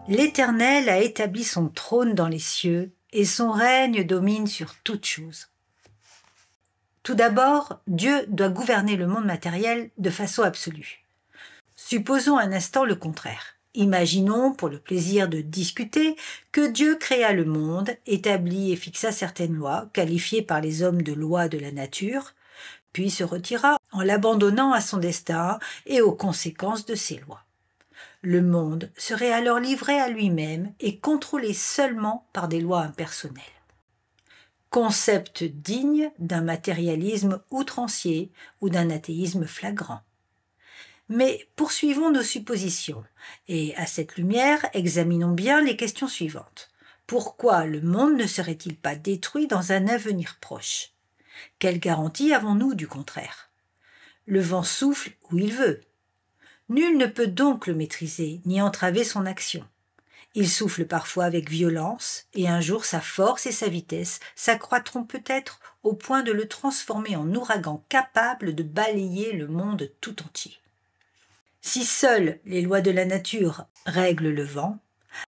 L'Éternel a établi son trône dans les cieux, et son règne domine sur toutes choses. Tout d'abord, Dieu doit gouverner le monde matériel de façon absolue. Supposons un instant le contraire. Imaginons, pour le plaisir de discuter, que Dieu créa le monde, établit et fixa certaines lois, qualifiées par les hommes de lois de la nature, puis se retira en l'abandonnant à son destin et aux conséquences de ces lois. Le monde serait alors livré à lui-même et contrôlé seulement par des lois impersonnelles. Concept digne d'un matérialisme outrancier ou d'un athéisme flagrant. Mais poursuivons nos suppositions, et à cette lumière, examinons bien les questions suivantes. Pourquoi le monde ne serait-il pas détruit dans un avenir proche? Quelle garantie avons-nous du contraire? Le vent souffle où il veut. Nul ne peut donc le maîtriser, ni entraver son action. Il souffle parfois avec violence, et un jour sa force et sa vitesse s'accroîtront peut-être au point de le transformer en ouragan capable de balayer le monde tout entier. Si seules les lois de la nature règlent le vent,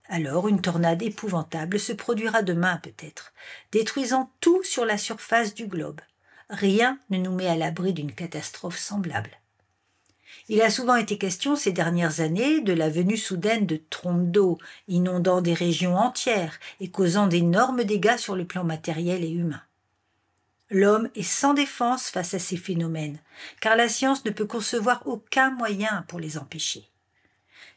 alors une tornade épouvantable se produira demain peut-être, détruisant tout sur la surface du globe. Rien ne nous met à l'abri d'une catastrophe semblable. Il a souvent été question ces dernières années de la venue soudaine de trompes d'eau, inondant des régions entières et causant d'énormes dégâts sur le plan matériel et humain. L'homme est sans défense face à ces phénomènes, car la science ne peut concevoir aucun moyen pour les empêcher.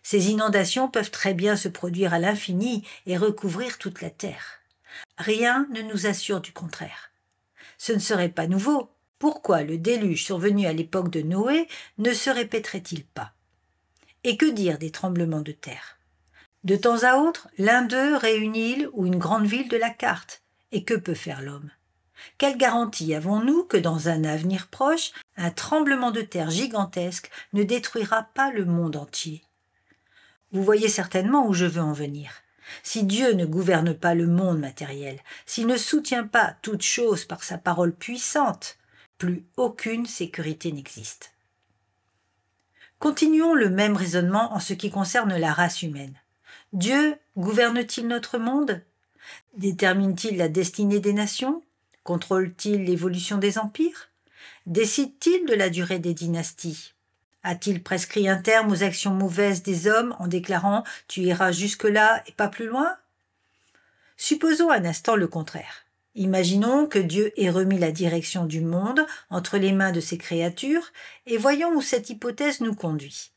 Ces inondations peuvent très bien se produire à l'infini et recouvrir toute la terre. Rien ne nous assure du contraire. Ce ne serait pas nouveau. Pourquoi le déluge survenu à l'époque de Noé ne se répéterait-il pas? Et que dire des tremblements de terre? De temps à autre, l'un d'eux raye une île ou une grande ville de la carte. Et que peut faire l'homme? Quelle garantie avons-nous que dans un avenir proche, un tremblement de terre gigantesque ne détruira pas le monde entier? Vous voyez certainement où je veux en venir. Si Dieu ne gouverne pas le monde matériel, s'il ne soutient pas toute chose par sa parole puissante, plus aucune sécurité n'existe. Continuons le même raisonnement en ce qui concerne la race humaine. Dieu gouverne-t-il notre monde? Détermine-t-il la destinée des nations? Contrôle-t-il l'évolution des empires? Décide-t-il de la durée des dynasties? A-t-il prescrit un terme aux actions mauvaises des hommes en déclarant « tu iras jusque-là et pas plus loin » ? Supposons un instant le contraire. Imaginons que Dieu ait remis la direction du monde entre les mains de ses créatures et voyons où cette hypothèse nous conduit.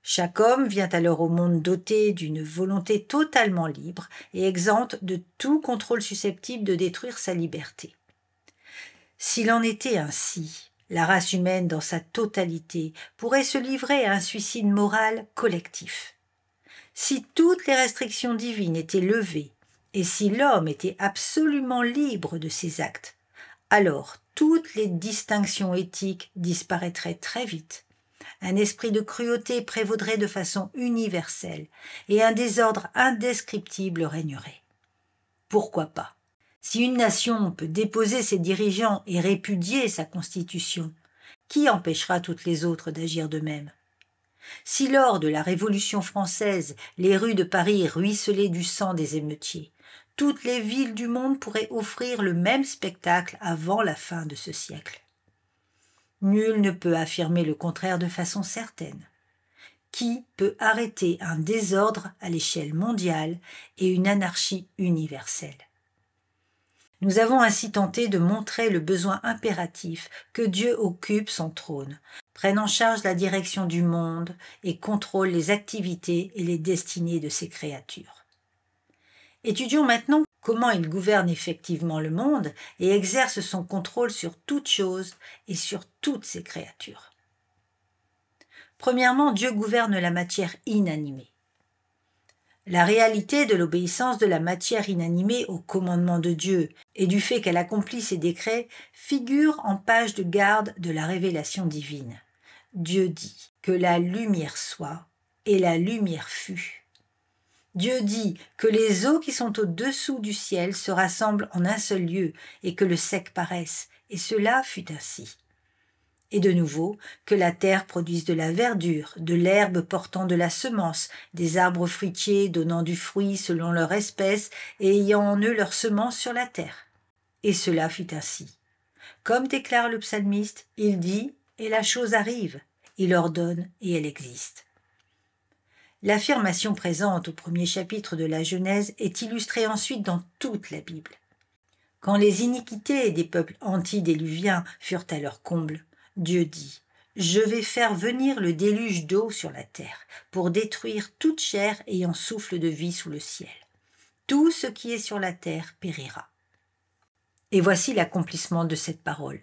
Chaque homme vient alors au monde doté d'une volonté totalement libre et exempte de tout contrôle susceptible de détruire sa liberté. S'il en était ainsi, la race humaine dans sa totalité pourrait se livrer à un suicide moral collectif. Si toutes les restrictions divines étaient levées et si l'homme était absolument libre de ses actes, alors toutes les distinctions éthiques disparaîtraient très vite. Un esprit de cruauté prévaudrait de façon universelle et un désordre indescriptible régnerait. Pourquoi pas? Si une nation peut déposer ses dirigeants et répudier sa constitution, qui empêchera toutes les autres d'agir de même? Si lors de la Révolution française, les rues de Paris ruisselaient du sang des émeutiers, toutes les villes du monde pourraient offrir le même spectacle avant la fin de ce siècle. Nul ne peut affirmer le contraire de façon certaine. Qui peut arrêter un désordre à l'échelle mondiale et une anarchie universelle? Nous avons ainsi tenté de montrer le besoin impératif que Dieu occupe son trône, prenne en charge la direction du monde et contrôle les activités et les destinées de ses créatures. Étudions maintenant comment il gouverne effectivement le monde et exerce son contrôle sur toute chose et sur toutes ses créatures. Premièrement, Dieu gouverne la matière inanimée. La réalité de l'obéissance de la matière inanimée au commandement de Dieu et du fait qu'elle accomplit ses décrets figure en page de garde de la révélation divine. Dieu dit que la lumière soit et la lumière fut. Dieu dit que les eaux qui sont au-dessous du ciel se rassemblent en un seul lieu et que le sec paraisse, et cela fut ainsi. Et de nouveau, que la terre produise de la verdure, de l'herbe portant de la semence, des arbres fruitiers donnant du fruit selon leur espèce et ayant en eux leur semence sur la terre. Et cela fut ainsi. Comme déclare le psalmiste, il dit et la chose arrive, il ordonne et elle existe. L'affirmation présente au premier chapitre de la Genèse est illustrée ensuite dans toute la Bible. Quand les iniquités des peuples antédiluviens furent à leur comble, Dieu dit « Je vais faire venir le déluge d'eau sur la terre pour détruire toute chair ayant souffle de vie sous le ciel. Tout ce qui est sur la terre périra. » Et voici l'accomplissement de cette parole.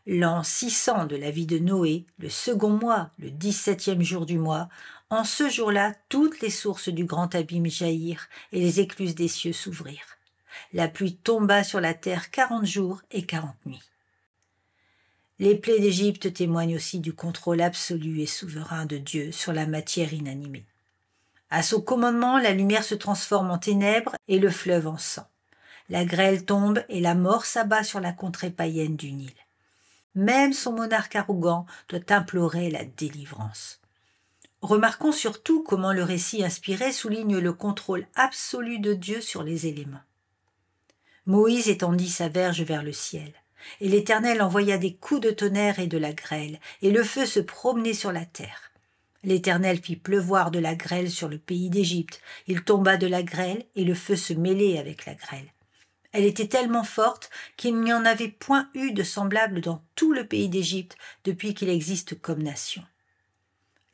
L'an 600 de la vie de Noé, le second mois, le 17e jour du mois, en ce jour-là, toutes les sources du grand abîme jaillirent et les écluses des cieux s'ouvrirent. La pluie tomba sur la terre 40 jours et 40 nuits. Les plaies d'Égypte témoignent aussi du contrôle absolu et souverain de Dieu sur la matière inanimée. À son commandement, la lumière se transforme en ténèbres et le fleuve en sang. La grêle tombe et la mort s'abat sur la contrée païenne du Nil. Même son monarque arrogant doit implorer la délivrance. Remarquons surtout comment le récit inspiré souligne le contrôle absolu de Dieu sur les éléments. Moïse étendit sa verge vers le ciel, et l'Éternel envoya des coups de tonnerre et de la grêle, et le feu se promenait sur la terre. L'Éternel fit pleuvoir de la grêle sur le pays d'Égypte. Il tomba de la grêle, et le feu se mêlait avec la grêle. Elle était tellement forte qu'il n'y en avait point eu de semblable dans tout le pays d'Égypte depuis qu'il existe comme nation.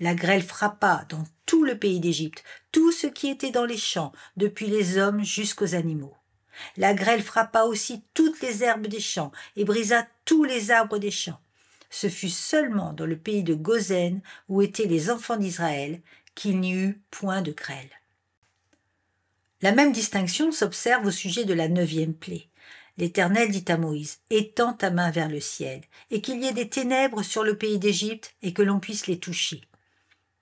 La grêle frappa dans tout le pays d'Égypte, tout ce qui était dans les champs, depuis les hommes jusqu'aux animaux. La grêle frappa aussi toutes les herbes des champs et brisa tous les arbres des champs. Ce fut seulement dans le pays de Goshen, où étaient les enfants d'Israël, qu'il n'y eut point de grêle. La même distinction s'observe au sujet de la 9e plaie. L'Éternel dit à Moïse « Étends ta main vers le ciel, et qu'il y ait des ténèbres sur le pays d'Égypte, et que l'on puisse les toucher. »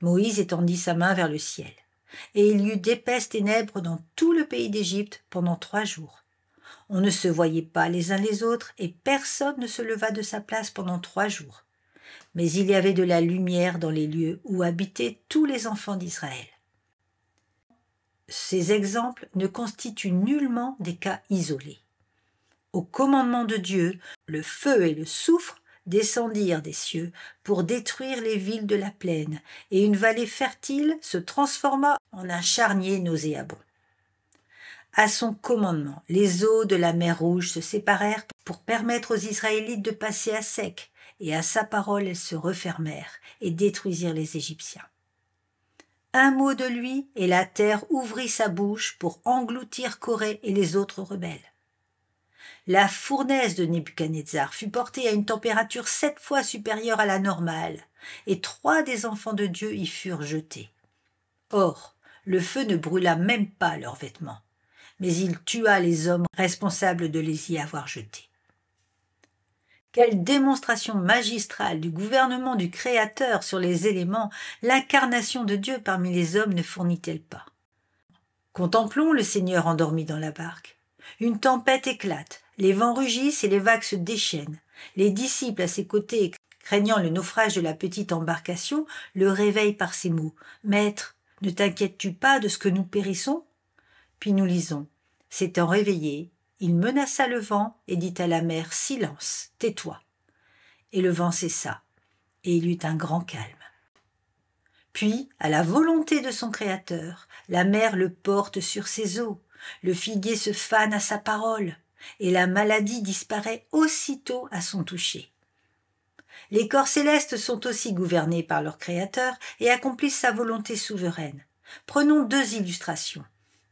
Moïse étendit sa main vers le ciel, et il y eut d'épaisses ténèbres dans tout le pays d'Égypte pendant 3 jours. On ne se voyait pas les uns les autres, et personne ne se leva de sa place pendant 3 jours. Mais il y avait de la lumière dans les lieux où habitaient tous les enfants d'Israël. Ces exemples ne constituent nullement des cas isolés. Au commandement de Dieu, le feu et le soufre descendirent des cieux pour détruire les villes de la plaine, et une vallée fertile se transforma en un charnier nauséabond. À son commandement, les eaux de la mer Rouge se séparèrent pour permettre aux Israélites de passer à sec, et à sa parole elles se refermèrent et détruisirent les Égyptiens. Un mot de lui, et la terre ouvrit sa bouche pour engloutir Corée et les autres rebelles. La fournaise de Nebuchadnezzar fut portée à une température 7 fois supérieure à la normale, et 3 des enfants de Dieu y furent jetés. Or, le feu ne brûla même pas leurs vêtements, mais il tua les hommes responsables de les y avoir jetés. Quelle démonstration magistrale du gouvernement du Créateur sur les éléments l'incarnation de Dieu parmi les hommes ne fournit-elle pas? Contemplons le Seigneur endormi dans la barque. Une tempête éclate, les vents rugissent et les vagues se déchaînent. Les disciples à ses côtés, craignant le naufrage de la petite embarcation, le réveillent par ces mots. « Maître, ne t'inquiètes-tu pas de ce que nous périssons ?» Puis nous lisons. S'étant réveillé, il menaça le vent et dit à la mer « Silence, tais-toi !» Et le vent cessa, et il eut un grand calme. Puis, à la volonté de son Créateur, la mer le porte sur ses eaux, le figuier se fane à sa parole, et la maladie disparaît aussitôt à son toucher. Les corps célestes sont aussi gouvernés par leur Créateur et accomplissent sa volonté souveraine. Prenons 2 illustrations.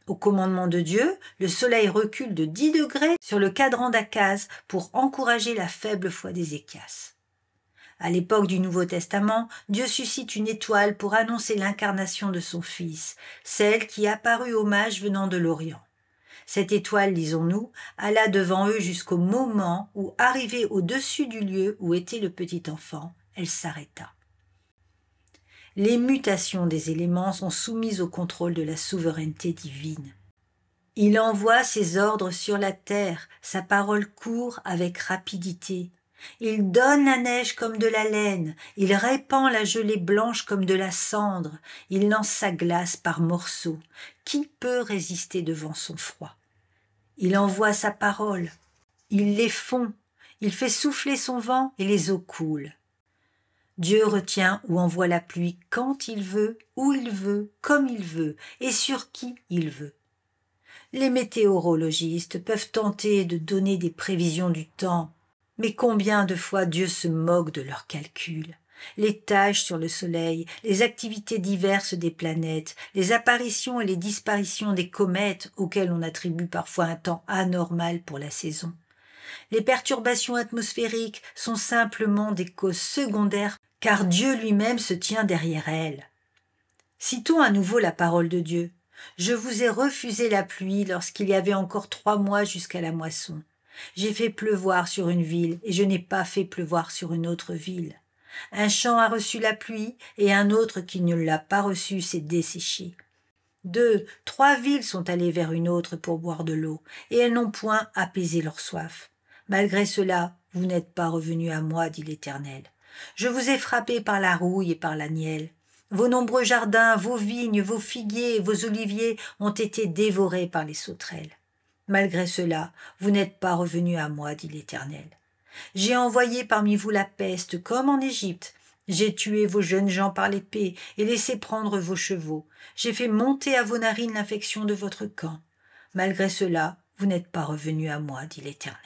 Au commandement de Dieu, le soleil recule de 10 degrés sur le cadran d'Akaz pour encourager la faible foi d'Ézéchias. À l'époque du Nouveau Testament, Dieu suscite une étoile pour annoncer l'incarnation de son Fils, celle qui apparut aux mages venant de l'Orient. Cette étoile, lisons-nous, alla devant eux jusqu'au moment où, arrivée au-dessus du lieu où était le petit enfant, elle s'arrêta. Les mutations des éléments sont soumises au contrôle de la souveraineté divine. Il envoie ses ordres sur la terre, sa parole court avec rapidité. Il donne la neige comme de la laine, il répand la gelée blanche comme de la cendre, il lance sa glace par morceaux. Qui peut résister devant son froid? Il envoie sa parole, il les fond, il fait souffler son vent et les eaux coulent. Dieu retient ou envoie la pluie quand il veut, où il veut, comme il veut et sur qui il veut. Les météorologistes peuvent tenter de donner des prévisions du temps, mais combien de fois Dieu se moque de leurs calculs? Les tâches sur le soleil, les activités diverses des planètes, les apparitions et les disparitions des comètes auxquelles on attribue parfois un temps anormal pour la saison. Les perturbations atmosphériques sont simplement des causes secondaires car Dieu lui-même se tient derrière elles. Citons à nouveau la parole de Dieu. « Je vous ai refusé la pluie lorsqu'il y avait encore 3 mois jusqu'à la moisson. J'ai fait pleuvoir sur une ville et je n'ai pas fait pleuvoir sur une autre ville. Un champ a reçu la pluie et un autre qui ne l'a pas reçue s'est desséché. 2, 3 villes sont allées vers une autre pour boire de l'eau et elles n'ont point apaisé leur soif. Malgré cela, vous n'êtes pas revenus à moi, dit l'Éternel. Je vous ai frappé par la rouille et par la nielle. Vos nombreux jardins, vos vignes, vos figuiers et vos oliviers ont été dévorés par les sauterelles. Malgré cela, vous n'êtes pas revenus à moi, dit l'Éternel. J'ai envoyé parmi vous la peste comme en Égypte. J'ai tué vos jeunes gens par l'épée et laissé prendre vos chevaux. J'ai fait monter à vos narines l'infection de votre camp. Malgré cela, vous n'êtes pas revenus à moi, dit l'Éternel.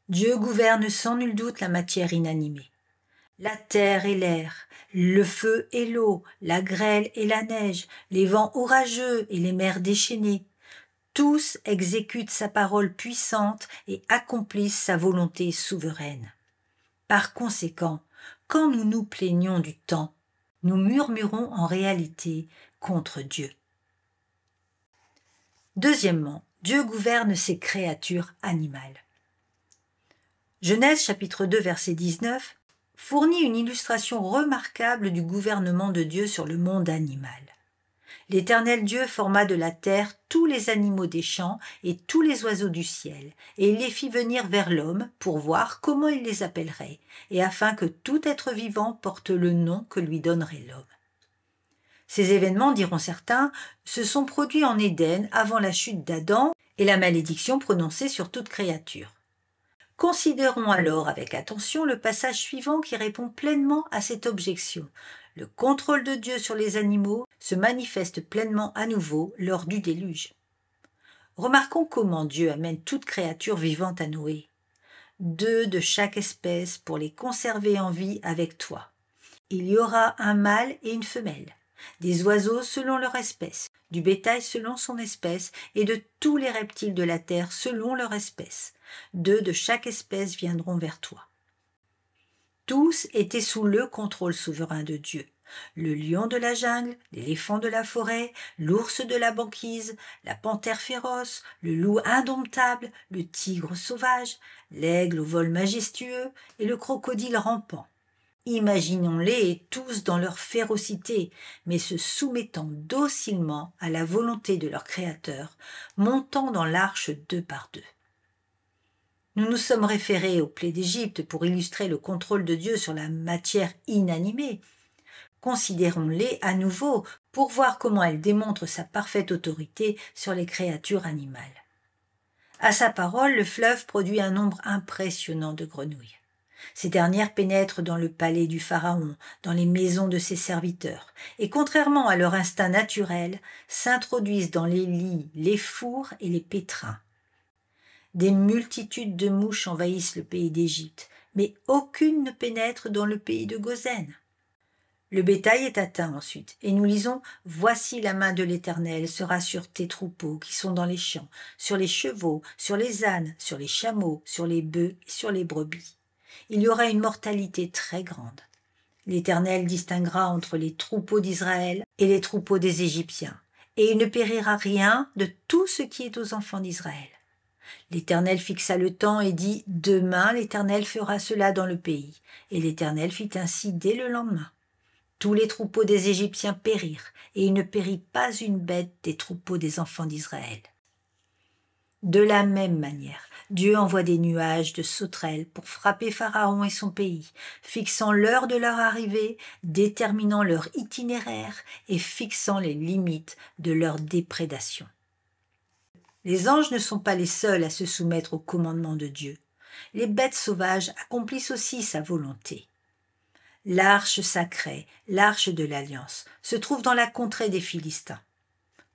Dieu gouverne sans nul doute la matière inanimée. La terre et l'air, le feu et l'eau, la grêle et la neige, les vents orageux et les mers déchaînées, tous exécutent sa parole puissante et accomplissent sa volonté souveraine. Par conséquent, quand nous nous plaignons du temps, nous murmurons en réalité contre Dieu. Deuxièmement, Dieu gouverne ses créatures animales. Genèse chapitre 2 verset 19 fournit une illustration remarquable du gouvernement de Dieu sur le monde animal. L'Éternel Dieu forma de la terre tous les animaux des champs et tous les oiseaux du ciel, et il les fit venir vers l'homme pour voir comment il les appellerait, et afin que tout être vivant porte le nom que lui donnerait l'homme. Ces événements, diront certains, se sont produits en Éden avant la chute d'Adam et la malédiction prononcée sur toute créature. Considérons alors avec attention le passage suivant qui répond pleinement à cette objection. Le contrôle de Dieu sur les animaux se manifeste pleinement à nouveau lors du déluge. Remarquons comment Dieu amène toute créature vivante à Noé. 2 de chaque espèce pour les conserver en vie avec toi. Il y aura un mâle et une femelle, des oiseaux selon leur espèce, du bétail selon son espèce et de tous les reptiles de la terre selon leur espèce. 2 de chaque espèce viendront vers toi. Tous étaient sous le contrôle souverain de Dieu. Le lion de la jungle, l'éléphant de la forêt, l'ours de la banquise, la panthère féroce, le loup indomptable, le tigre sauvage, l'aigle au vol majestueux et le crocodile rampant. Imaginons-les tous dans leur férocité, mais se soumettant docilement à la volonté de leur Créateur, montant dans l'arche 2 par 2. Nous nous sommes référés aux plaies d'Égypte pour illustrer le contrôle de Dieu sur la matière inanimée. Considérons-les à nouveau pour voir comment elles démontrent sa parfaite autorité sur les créatures animales. À sa parole, le fleuve produit un nombre impressionnant de grenouilles. Ces dernières pénètrent dans le palais du Pharaon, dans les maisons de ses serviteurs, et contrairement à leur instinct naturel, s'introduisent dans les lits, les fours et les pétrins. Des multitudes de mouches envahissent le pays d'Égypte, mais aucune ne pénètre dans le pays de Goshen. Le bétail est atteint ensuite, et nous lisons « Voici la main de l'Éternel sera sur tes troupeaux qui sont dans les champs, sur les chevaux, sur les ânes, sur les chameaux, sur les bœufs et sur les brebis. Il y aura une mortalité très grande. L'Éternel distinguera entre les troupeaux d'Israël et les troupeaux des Égyptiens, et il ne périra rien de tout ce qui est aux enfants d'Israël. L'Éternel fixa le temps et dit « Demain l'Éternel fera cela dans le pays. » Et l'Éternel fit ainsi dès le lendemain. Tous les troupeaux des Égyptiens périrent, et il ne périt pas une bête des troupeaux des enfants d'Israël. De la même manière, Dieu envoie des nuages de sauterelles pour frapper Pharaon et son pays, fixant l'heure de leur arrivée, déterminant leur itinéraire et fixant les limites de leur déprédation. Les anges ne sont pas les seuls à se soumettre au commandement de Dieu. Les bêtes sauvages accomplissent aussi sa volonté. L'arche sacrée, l'arche de l'Alliance, se trouve dans la contrée des Philistins.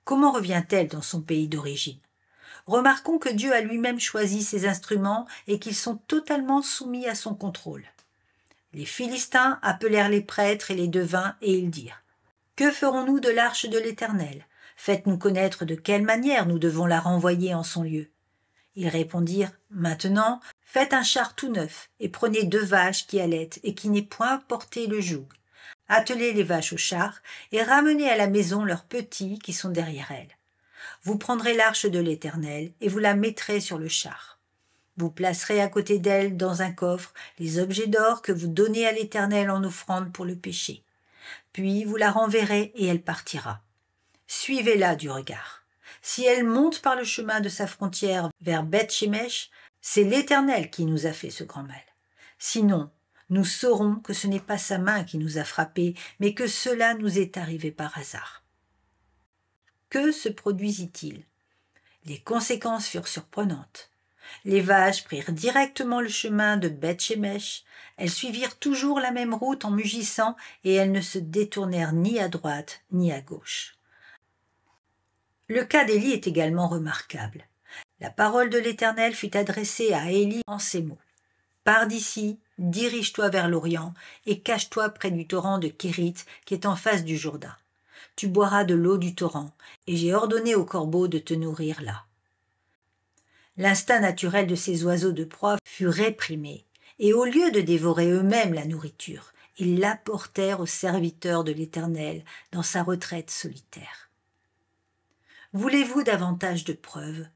Comment revient-elle dans son pays d'origine ? Remarquons que Dieu a lui-même choisi ses instruments et qu'ils sont totalement soumis à son contrôle. Les Philistins appelèrent les prêtres et les devins et ils dirent « Que ferons-nous de l'arche de l'Éternel ? Faites-nous connaître de quelle manière nous devons la renvoyer en son lieu. » Ils répondirent « Maintenant, faites un char tout neuf et prenez 2 vaches qui allaitent et qui n'aient point porté le joug. Attelez les vaches au char et ramenez à la maison leurs petits qui sont derrière elles. Vous prendrez l'arche de l'Éternel et vous la mettrez sur le char. Vous placerez à côté d'elle dans un coffre les objets d'or que vous donnez à l'Éternel en offrande pour le péché. Puis vous la renverrez et elle partira. Suivez-la du regard. Si elle monte par le chemin de sa frontière vers Beth-Shemesh, c'est l'Éternel qui nous a fait ce grand mal. Sinon, nous saurons que ce n'est pas sa main qui nous a frappés, mais que cela nous est arrivé par hasard. Que se produisit-il ? Les conséquences furent surprenantes. Les vaches prirent directement le chemin de Beth-Shemesh. Elles suivirent toujours la même route en mugissant et elles ne se détournèrent ni à droite ni à gauche. Le cas d'Élie est également remarquable. La parole de l'Éternel fut adressée à Élie en ces mots. « Pars d'ici, dirige-toi vers l'Orient et cache-toi près du torrent de Kérit qui est en face du Jourdain. Tu boiras de l'eau du torrent, et j'ai ordonné aux corbeaux de te nourrir là. » L'instinct naturel de ces oiseaux de proie fut réprimé, et au lieu de dévorer eux-mêmes la nourriture, ils l'apportèrent aux serviteurs de l'Éternel dans sa retraite solitaire. Voulez-vous davantage de preuves ?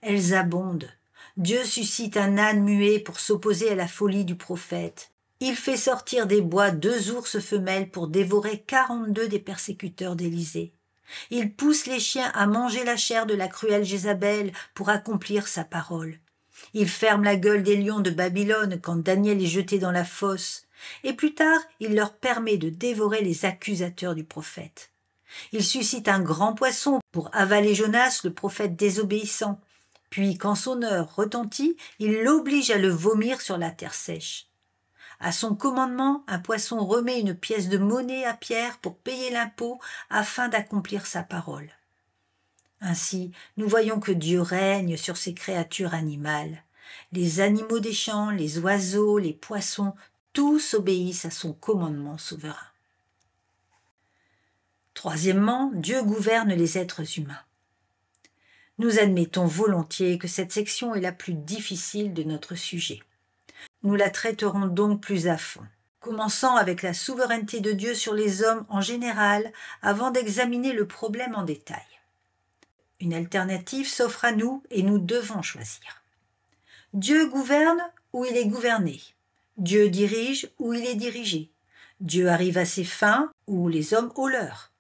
Elles abondent. Dieu suscite un âne muet pour s'opposer à la folie du prophète. Il fait sortir des bois 2 ours femelles pour dévorer 42 des persécuteurs d'Élisée. Il pousse les chiens à manger la chair de la cruelle Jézabel pour accomplir sa parole. Il ferme la gueule des lions de Babylone quand Daniel est jeté dans la fosse. Et plus tard, il leur permet de dévorer les accusateurs du prophète. Il suscite un grand poisson pour avaler Jonas, le prophète désobéissant. Puis, quand son heure retentit, il l'oblige à le vomir sur la terre sèche. À son commandement, un poisson remet une pièce de monnaie à Pierre pour payer l'impôt afin d'accomplir sa parole. Ainsi, nous voyons que Dieu règne sur ces créatures animales. Les animaux des champs, les oiseaux, les poissons, tous obéissent à son commandement souverain. Troisièmement, Dieu gouverne les êtres humains. Nous admettons volontiers que cette section est la plus difficile de notre sujet. Nous la traiterons donc plus à fond, commençant avec la souveraineté de Dieu sur les hommes en général avant d'examiner le problème en détail. Une alternative s'offre à nous et nous devons choisir. Dieu gouverne ou il est gouverné. Dieu dirige ou il est dirigé. Dieu arrive à ses fins ou les hommes aux leurs.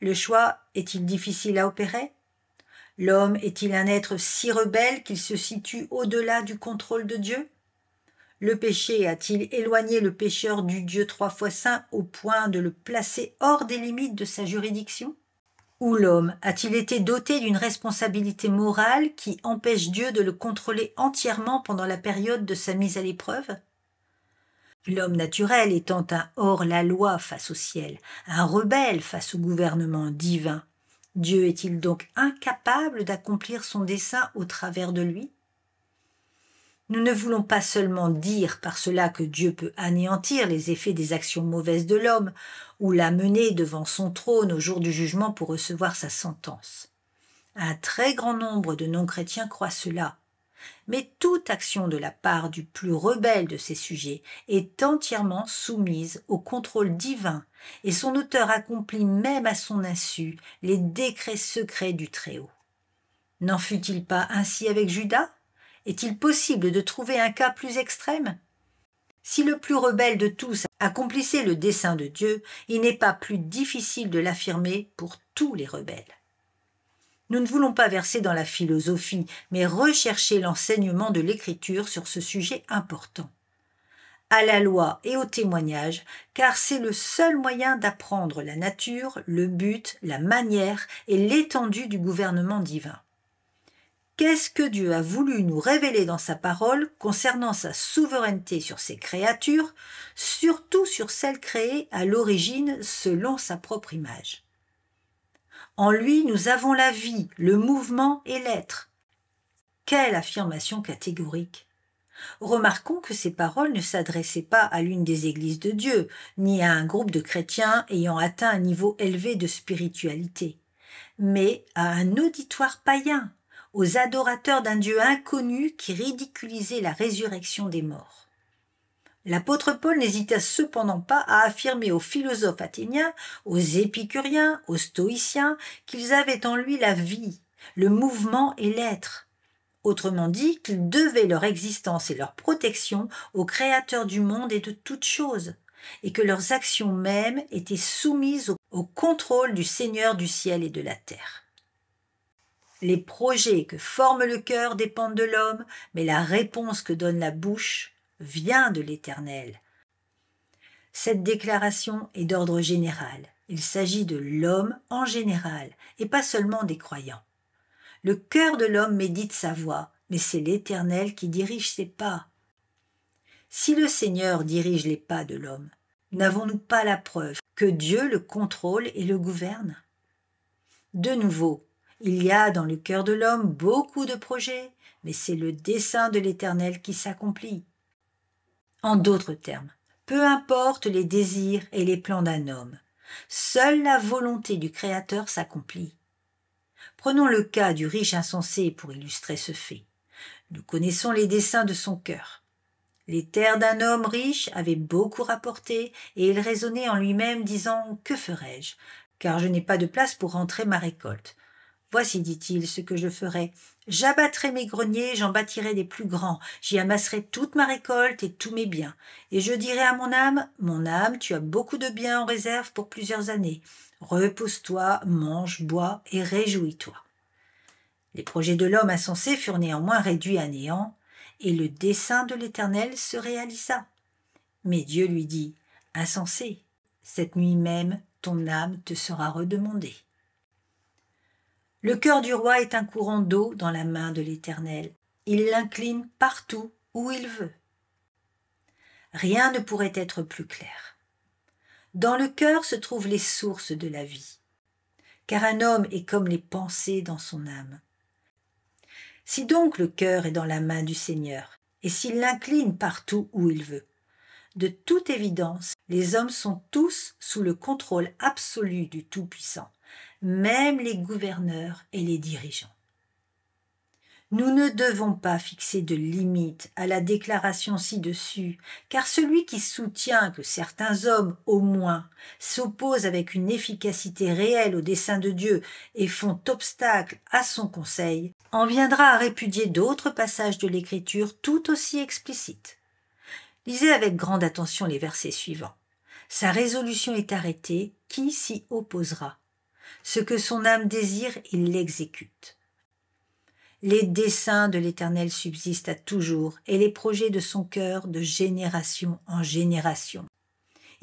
Le choix est-il difficile à opérer ? L'homme est-il un être si rebelle qu'il se situe au-delà du contrôle de Dieu ? Le péché a-t-il éloigné le pécheur du Dieu 3 fois saint au point de le placer hors des limites de sa juridiction ? Ou l'homme a-t-il été doté d'une responsabilité morale qui empêche Dieu de le contrôler entièrement pendant la période de sa mise à l'épreuve ? L'homme naturel étant un hors-la-loi face au ciel, un rebelle face au gouvernement divin, Dieu est-il donc incapable d'accomplir son dessein au travers de lui ? Nous ne voulons pas seulement dire par cela que Dieu peut anéantir les effets des actions mauvaises de l'homme ou l'amener devant son trône au jour du jugement pour recevoir sa sentence. Un très grand nombre de non-chrétiens croient cela. Mais toute action de la part du plus rebelle de ces sujets est entièrement soumise au contrôle divin et son auteur accomplit même à son insu les décrets secrets du Très-Haut. N'en fut-il pas ainsi avec Judas ? Est-il possible de trouver un cas plus extrême ? Si le plus rebelle de tous accomplissait le dessein de Dieu, il n'est pas plus difficile de l'affirmer pour tous les rebelles. Nous ne voulons pas verser dans la philosophie, mais rechercher l'enseignement de l'Écriture sur ce sujet important. À la loi et au témoignage, car c'est le seul moyen d'apprendre la nature, le but, la manière et l'étendue du gouvernement divin. Qu'est-ce que Dieu a voulu nous révéler dans sa parole concernant sa souveraineté sur ses créatures, surtout sur celles créées à l'origine selon sa propre image? En lui, nous avons la vie, le mouvement et l'être. Quelle affirmation catégorique! Remarquons que ces paroles ne s'adressaient pas à l'une des églises de Dieu, ni à un groupe de chrétiens ayant atteint un niveau élevé de spiritualité, mais à un auditoire païen, aux adorateurs d'un Dieu inconnu qui ridiculisait la résurrection des morts. L'apôtre Paul n'hésita cependant pas à affirmer aux philosophes athéniens, aux épicuriens, aux stoïciens, qu'ils avaient en lui la vie, le mouvement et l'être. Autrement dit, qu'ils devaient leur existence et leur protection au Créateur du monde et de toutes choses, et que leurs actions mêmes étaient soumises au contrôle du Seigneur du ciel et de la terre. Les projets que forme le cœur dépendent de l'homme, mais la réponse que donne la bouche vient de l'Éternel. Cette déclaration est d'ordre général. Il s'agit de l'homme en général, et pas seulement des croyants. Le cœur de l'homme médite sa voie, mais c'est l'Éternel qui dirige ses pas. Si le Seigneur dirige les pas de l'homme, n'avons-nous pas la preuve que Dieu le contrôle et le gouverne? De nouveau, il y a dans le cœur de l'homme beaucoup de projets, mais c'est le dessein de l'Éternel qui s'accomplit. En d'autres termes, peu importe les désirs et les plans d'un homme, seule la volonté du Créateur s'accomplit. Prenons le cas du riche insensé pour illustrer ce fait. Nous connaissons les desseins de son cœur. Les terres d'un homme riche avaient beaucoup rapporté et il raisonnait en lui-même disant « Que ferai-je ? Car je n'ai pas de place pour rentrer ma récolte. Voici, dit-il, ce que je ferai. J'abattrai mes greniers, j'en bâtirai des plus grands. J'y amasserai toute ma récolte et tous mes biens. Et je dirai à mon âme, tu as beaucoup de biens en réserve pour plusieurs années. Repose-toi, mange, bois et réjouis-toi. » Les projets de l'homme insensé furent néanmoins réduits à néant, et le dessein de l'Éternel se réalisa. Mais Dieu lui dit, « Insensé, cette nuit même, ton âme te sera redemandée. » Le cœur du roi est un courant d'eau dans la main de l'Éternel. Il l'incline partout où il veut. Rien ne pourrait être plus clair. Dans le cœur se trouvent les sources de la vie, car un homme est comme les pensées dans son âme. Si donc le cœur est dans la main du Seigneur, et s'il l'incline partout où il veut, de toute évidence, les hommes sont tous sous le contrôle absolu du Tout-Puissant, même les gouverneurs et les dirigeants. Nous ne devons pas fixer de limite à la déclaration ci-dessus, car celui qui soutient que certains hommes, au moins, s'opposent avec une efficacité réelle au dessein de Dieu et font obstacle à son conseil, en viendra à répudier d'autres passages de l'Écriture tout aussi explicites. Lisez avec grande attention les versets suivants. Sa résolution est arrêtée, qui s'y opposera? Ce que son âme désire, il l'exécute. Les desseins de l'Éternel subsistent à toujours, et les projets de son cœur de génération en génération.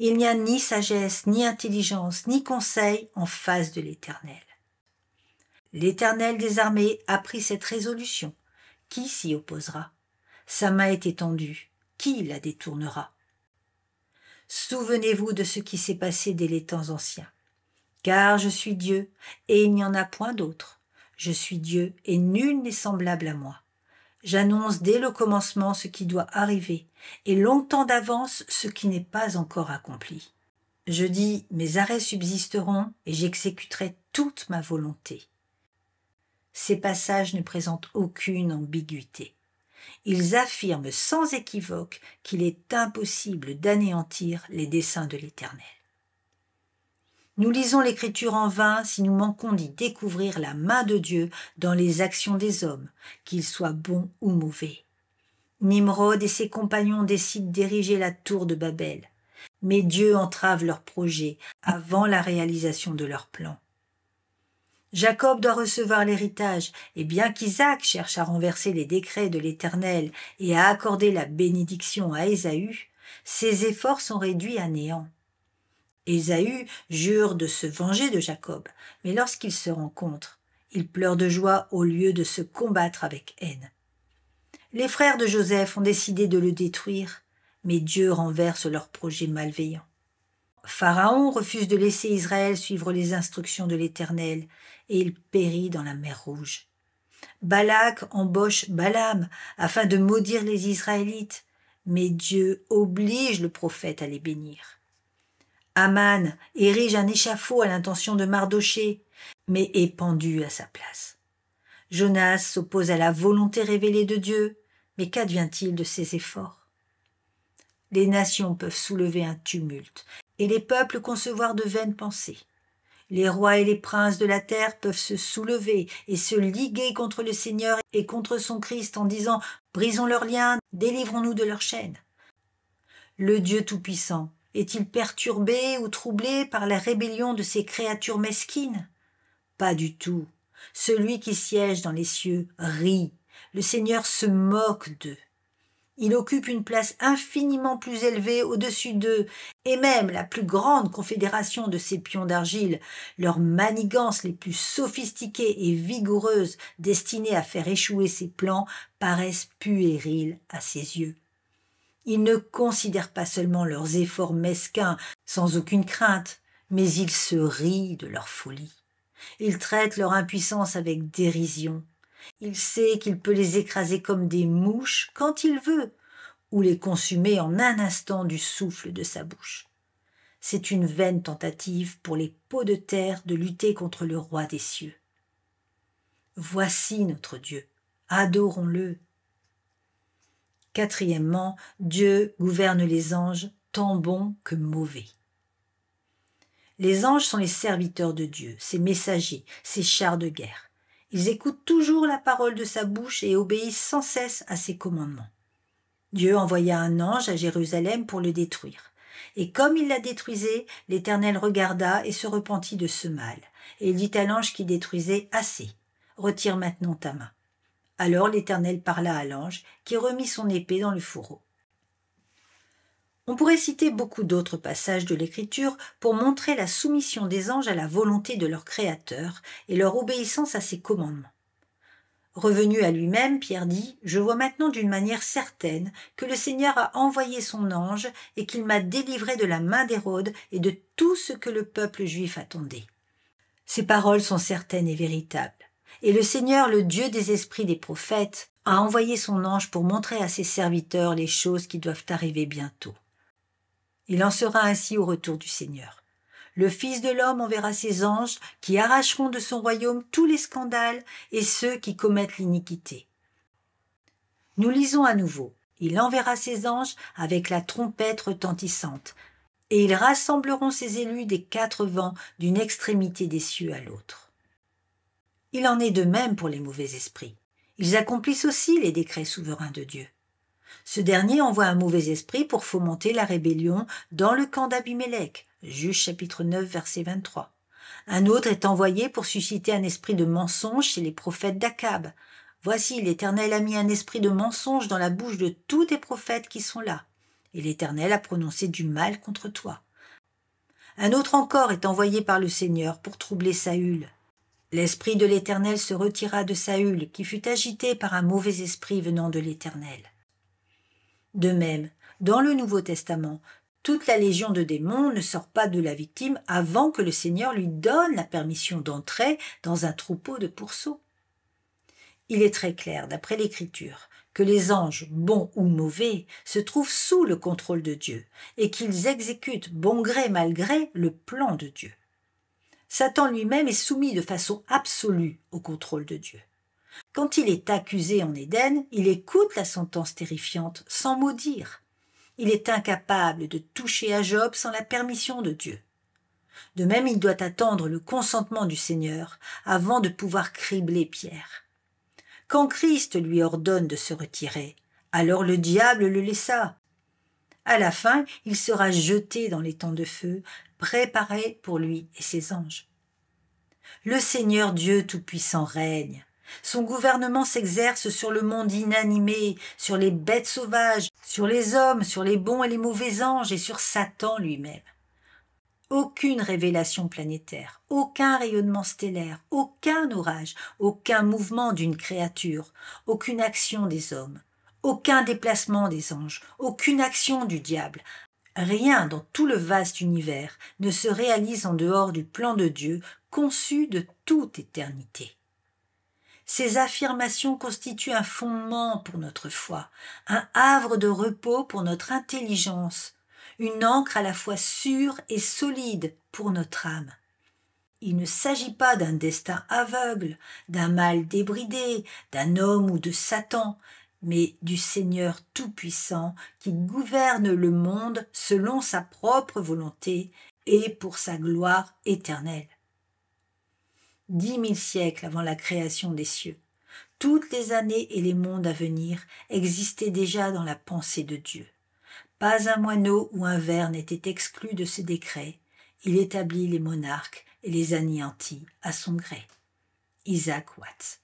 Il n'y a ni sagesse, ni intelligence, ni conseil en face de l'Éternel. L'Éternel des armées a pris cette résolution. Qui s'y opposera? Sa main est étendue. Qui la détournera? Souvenez-vous de ce qui s'est passé dès les temps anciens. Car je suis Dieu, et il n'y en a point d'autre. Je suis Dieu, et nul n'est semblable à moi. J'annonce dès le commencement ce qui doit arriver, et longtemps d'avance ce qui n'est pas encore accompli. Je dis, mes arrêts subsisteront, et j'exécuterai toute ma volonté. Ces passages ne présentent aucune ambiguïté. Ils affirment sans équivoque qu'il est impossible d'anéantir les desseins de l'Éternel. Nous lisons l'Écriture en vain si nous manquons d'y découvrir la main de Dieu dans les actions des hommes, qu'ils soient bons ou mauvais. Nimrod et ses compagnons décident d'ériger la tour de Babel, mais Dieu entrave leurs projets avant la réalisation de leurs plans. Jacob doit recevoir l'héritage, et bien qu'Isaac cherche à renverser les décrets de l'Éternel et à accorder la bénédiction à Ésaü, ses efforts sont réduits à néant. Ésaü jure de se venger de Jacob, mais lorsqu'ils se rencontrent, il pleure de joie au lieu de se combattre avec haine. Les frères de Joseph ont décidé de le détruire, mais Dieu renverse leurs projets malveillants. Pharaon refuse de laisser Israël suivre les instructions de l'Éternel, et il périt dans la mer Rouge. Balak embauche Balaam afin de maudire les Israélites, mais Dieu oblige le prophète à les bénir. Aman érige un échafaud à l'intention de Mardochée, mais est pendu à sa place. Jonas s'oppose à la volonté révélée de Dieu, mais qu'advient-il de ses efforts? Les nations peuvent soulever un tumulte, et les peuples concevoir de vaines pensées. Les rois et les princes de la terre peuvent se soulever et se liguer contre le Seigneur et contre son Christ en disant « Brisons leurs liens, délivrons-nous de leurs chaînes ». Le Dieu Tout-Puissant est-il perturbé ou troublé par la rébellion de ces créatures mesquines? Pas du tout. Celui qui siège dans les cieux rit. Le Seigneur se moque d'eux. Il occupe une place infiniment plus élevée au-dessus d'eux, et même la plus grande confédération de ces pions d'argile, leurs manigances les plus sophistiquées et vigoureuses destinées à faire échouer ses plans, paraissent puériles à ses yeux. Il ne considère pas seulement leurs efforts mesquins sans aucune crainte, mais il se rit de leur folie. Il traite leur impuissance avec dérision. Il sait qu'il peut les écraser comme des mouches quand il veut, ou les consumer en un instant du souffle de sa bouche. C'est une vaine tentative pour les pots de terre de lutter contre le roi des cieux. Voici notre Dieu, adorons-le. Quatrièmement, Dieu gouverne les anges, tant bons que mauvais. Les anges sont les serviteurs de Dieu, ses messagers, ses chars de guerre. Ils écoutent toujours la parole de sa bouche et obéissent sans cesse à ses commandements. Dieu envoya un ange à Jérusalem pour le détruire. Et comme il la détruisait, l'Éternel regarda et se repentit de ce mal. Et il dit à l'ange qui détruisait « Assez, retire maintenant ta main. » Alors l'Éternel parla à l'ange qui remit son épée dans le fourreau. On pourrait citer beaucoup d'autres passages de l'Écriture pour montrer la soumission des anges à la volonté de leur Créateur et leur obéissance à ses commandements. Revenu à lui-même, Pierre dit « Je vois maintenant d'une manière certaine que le Seigneur a envoyé son ange et qu'il m'a délivré de la main d'Hérode et de tout ce que le peuple juif attendait. » Ces paroles sont certaines et véritables. Et le Seigneur, le Dieu des esprits des prophètes, a envoyé son ange pour montrer à ses serviteurs les choses qui doivent arriver bientôt. Il en sera ainsi au retour du Seigneur. Le Fils de l'homme enverra ses anges qui arracheront de son royaume tous les scandales et ceux qui commettent l'iniquité. Nous lisons à nouveau. Il enverra ses anges avec la trompette retentissante, et ils rassembleront ses élus des quatre vents d'une extrémité des cieux à l'autre. Il en est de même pour les mauvais esprits. Ils accomplissent aussi les décrets souverains de Dieu. Ce dernier envoie un mauvais esprit pour fomenter la rébellion dans le camp d'Abimélec, Juge chapitre 9, verset 23. Un autre est envoyé pour susciter un esprit de mensonge chez les prophètes d'Akab. Voici, l'Éternel a mis un esprit de mensonge dans la bouche de tous tes prophètes qui sont là, et l'Éternel a prononcé du mal contre toi. Un autre encore est envoyé par le Seigneur pour troubler Saül. L'esprit de l'Éternel se retira de Saül, qui fut agité par un mauvais esprit venant de l'Éternel. De même, dans le Nouveau Testament, toute la légion de démons ne sort pas de la victime avant que le Seigneur lui donne la permission d'entrer dans un troupeau de pourceaux. Il est très clair, d'après l'Écriture, que les anges, bons ou mauvais, se trouvent sous le contrôle de Dieu et qu'ils exécutent, bon gré mal gré, le plan de Dieu. Satan lui-même est soumis de façon absolue au contrôle de Dieu. Quand il est accusé en Éden, il écoute la sentence terrifiante sans mot dire. Il est incapable de toucher à Job sans la permission de Dieu. De même, il doit attendre le consentement du Seigneur avant de pouvoir cribler Pierre. Quand Christ lui ordonne de se retirer, alors le diable le laissa. À la fin, il sera jeté dans les temps de feu, préparé pour lui et ses anges. Le Seigneur Dieu Tout-Puissant règne. Son gouvernement s'exerce sur le monde inanimé, sur les bêtes sauvages, sur les hommes, sur les bons et les mauvais anges et sur Satan lui-même. Aucune révélation planétaire, aucun rayonnement stellaire, aucun orage, aucun mouvement d'une créature, aucune action des hommes, aucun déplacement des anges, aucune action du diable. Rien dans tout le vaste univers ne se réalise en dehors du plan de Dieu conçu de toute éternité. Ces affirmations constituent un fondement pour notre foi, un havre de repos pour notre intelligence, une ancre à la fois sûre et solide pour notre âme. Il ne s'agit pas d'un destin aveugle, d'un mal débridé, d'un homme ou de Satan, mais du Seigneur Tout-Puissant qui gouverne le monde selon sa propre volonté et pour sa gloire éternelle. 10 000 siècles avant la création des cieux, toutes les années et les mondes à venir existaient déjà dans la pensée de Dieu. Pas un moineau ou un ver n'était exclu de ce décret. Il établit les monarques et les anéantit à son gré. Isaac Watts.